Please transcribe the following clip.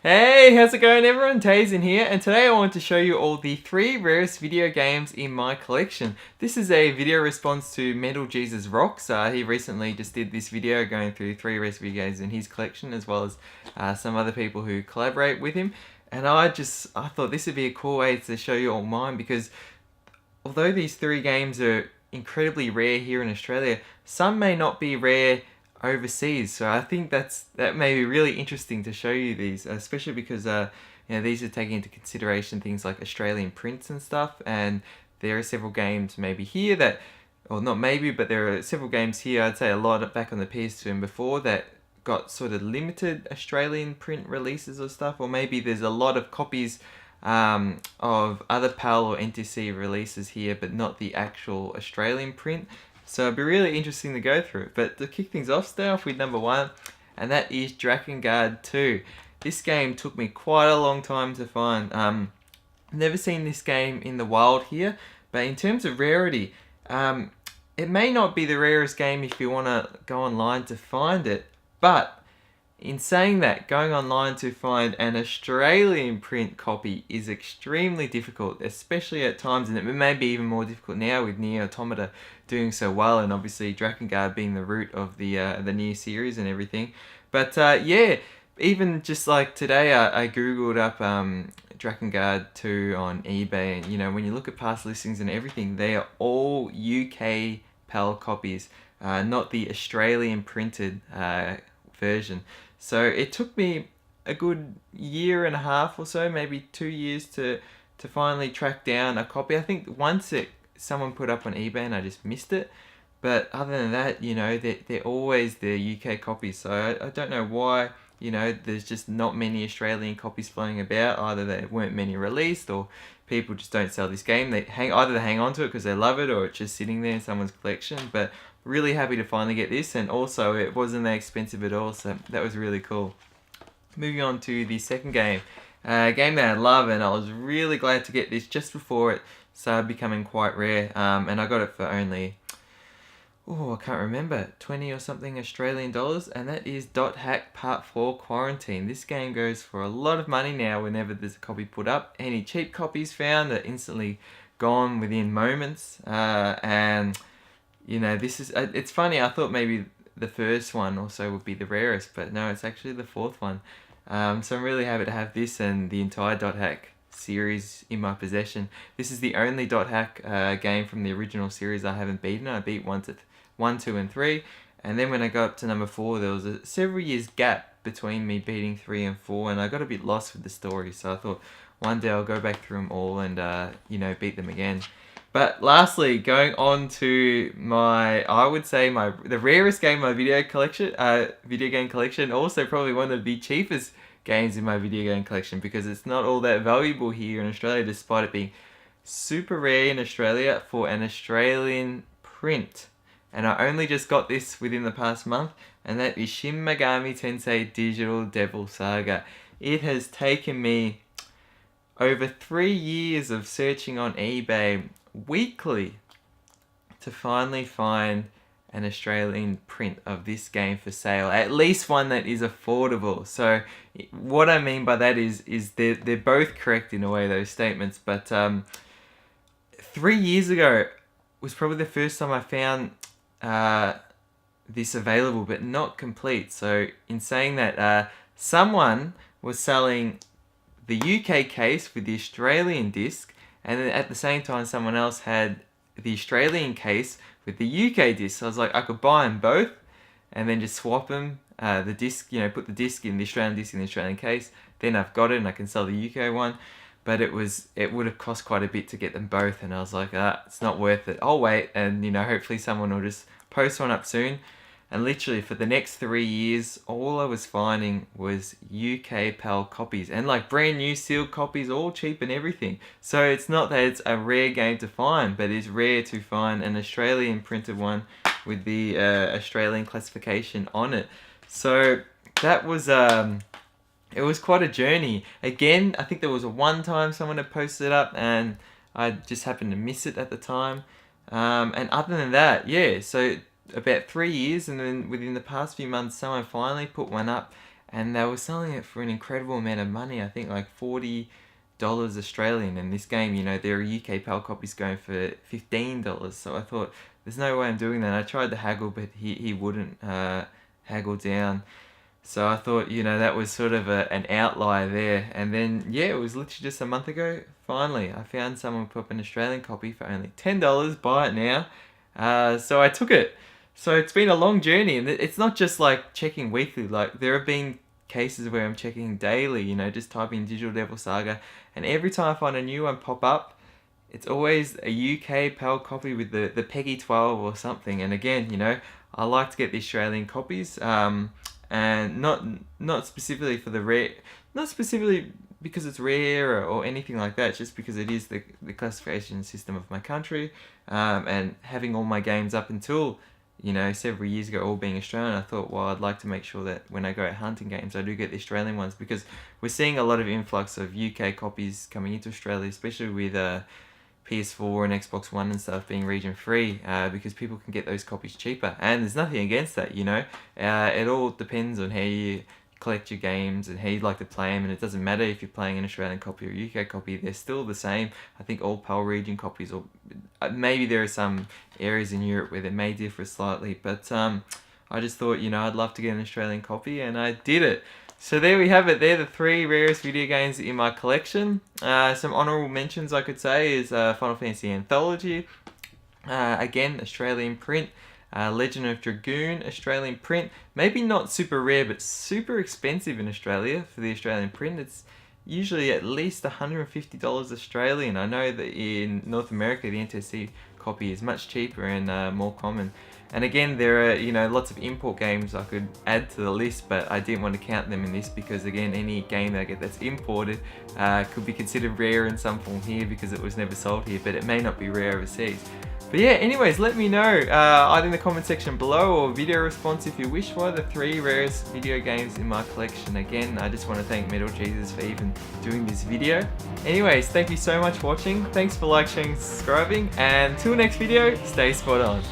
Hey, how's it going everyone? Teysind here, and today I want to show you all the 3 rarest video games in my collection. This is a video response to MetalJesusRocks. He recently just did this video going through 3 rarest video games in his collection, as well as some other people who collaborate with him. And I thought this would be a cool way to show you all mine, because although these 3 games are incredibly rare here in Australia, some may not be rare overseas. So I think that may be really interesting to show you these, especially because these are taking into consideration things like Australian prints and stuff, and there are several games maybe here that, or not maybe, but there are several games here, I'd say a lot back on the PS2 and before, that got sort of limited Australian print releases or stuff, or maybe there's a lot of copies of other PAL or NTC releases here, but not the actual Australian print. So it'd be really interesting to go through. But to kick things off, start off with number 1, and that is Drakengard 2. This game took me quite a long time to find. Never seen this game in the wild here, but in terms of rarity, it may not be the rarest game if you want to go online to find it, but in saying that, going online to find an Australian print copy is extremely difficult, especially at times, and it may be even more difficult now with Nier Automata doing so well, and obviously Drakengard being the root of the Nier series and everything. But yeah, even just like today, I googled up Drakengard 2 on eBay, and when you look at past listings and everything, they are all UK PAL copies, not the Australian printed version. So it took me a good year and a half or so, maybe 2 years to finally track down a copy. I think once someone put up on eBay and I just missed it. But other than that, they're always the UK copies. So I don't know why, there's just not many Australian copies flying about. Either there weren't many released, or people just don't sell this game. Either they hang on to it because they love it, or it's just sitting there in someone's collection. But really happy to finally get this, and also it wasn't that expensive at all, so that was really cool. Moving on to the second game, a game that I love, and I was really glad to get this just before it started becoming quite rare, and I got it for only, I can't remember, 20 or something Australian dollars, and that is Dot Hack Part 4 Quarantine. This game goes for a lot of money now whenever there's a copy put up. Any cheap copies found are instantly gone within moments, and it's funny, I thought maybe the first one also would be the rarest, but no, it's actually the 4th one. So I'm really happy to have this and the entire Dot Hack series in my possession. This is the only Dot Hack game from the original series I haven't beaten. I beat 1, 2, and 3, and then when I got up to number 4, there was a several years gap between me beating 3 and 4, and I got a bit lost with the story, so I thought one day I'll go back through them all and beat them again. But lastly, going on to the rarest game in my video game collection, also probably one of the cheapest games in my video game collection, because it's not all that valuable here in Australia, despite it being super rare in Australia for an Australian print. And I only just got this within the past month, and that is Shin Megami Tensei Digital Devil Saga. It has taken me over 3 years of searching on eBay weekly to finally find an Australian print of this game for sale, at least one that is affordable. So what I mean by that is they're both correct in a way, those statements, but 3 years ago was probably the first time I found this available, but not complete. So in saying that, someone was selling the UK case with the Australian disc, and then at the same time someone else had the Australian case with the UK disc. So I was like, I could buy them both and then just swap them, the disc, put the disc in the Australian disc in the Australian case, then I've got it and I can sell the UK one. But it would have cost quite a bit to get them both, and I was like, it's not worth it. I'll wait, and hopefully someone will just post one up soon. And literally for the next 3 years, all I was finding was UK PAL copies, and like brand new sealed copies, all cheap and everything. So it's not that it's a rare game to find, but it's rare to find an Australian printed one with the Australian classification on it. So that was it was quite a journey. Again, I think there was a one time someone had posted it up, and I just happened to miss it at the time. And other than that, so about 3 years, and then within the past few months, someone finally put one up, and they were selling it for an incredible amount of money. I think like $40 Australian. And this game, you know, there are UK PAL copies going for $15. So I thought, there's no way I'm doing that. I tried to haggle, but he wouldn't haggle down. So I thought, you know, that was sort of an outlier there. And then, yeah, it was literally just a month ago. Finally, I found someone put up an Australian copy for only $10. Buy it now. So I took it. So it's been a long journey, and it's not just like checking weekly. Like, there have been cases where I'm checking daily, you know, just typing Digital Devil Saga, and every time I find a new one pop up, it's always a UK PAL copy with the Peggy 12 or something. And again, you know, I like to get the Australian copies, and not specifically for the rare, not specifically because it's rare or anything like that, just because it is the classification system of my country, and having all my games up until, you know, several years ago all being Australian, I thought, well, I'd like to make sure that when I go out hunting games, I do get the Australian ones, because we're seeing a lot of influx of UK copies coming into Australia, especially with PS4 and Xbox One and stuff being region free, because people can get those copies cheaper. And there's nothing against that, you know. It all depends on how you collect your games and how you like to play them, and it doesn't matter if you're playing an Australian copy or a UK copy, they're still the same. I think all PAL region copies, or maybe there are some areas in Europe where they may differ slightly, but I just thought, you know, I'd love to get an Australian copy, and I did it. So there we have it. They're the 3 rarest video games in my collection. Some honourable mentions I could say is Final Fantasy Anthology, again, Australian print. Legend of Dragoon, Australian print. Maybe not super rare, but super expensive in Australia for the Australian print. It's usually at least $150 Australian. I know that in North America, the NTSC copy is much cheaper and more common. And again, there are, you know, lots of import games I could add to the list, but I didn't want to count them in this because, again, any game that I get that's imported could be considered rare in some form here because it was never sold here, but it may not be rare overseas. But yeah, anyways, let me know either in the comment section below or video response if you wish, what are the 3 rarest video games in my collection. Again, I just want to thank MetalJesus for even doing this video. Anyways, thank you so much for watching. Thanks for liking, sharing, subscribing, and until next video, stay spot on.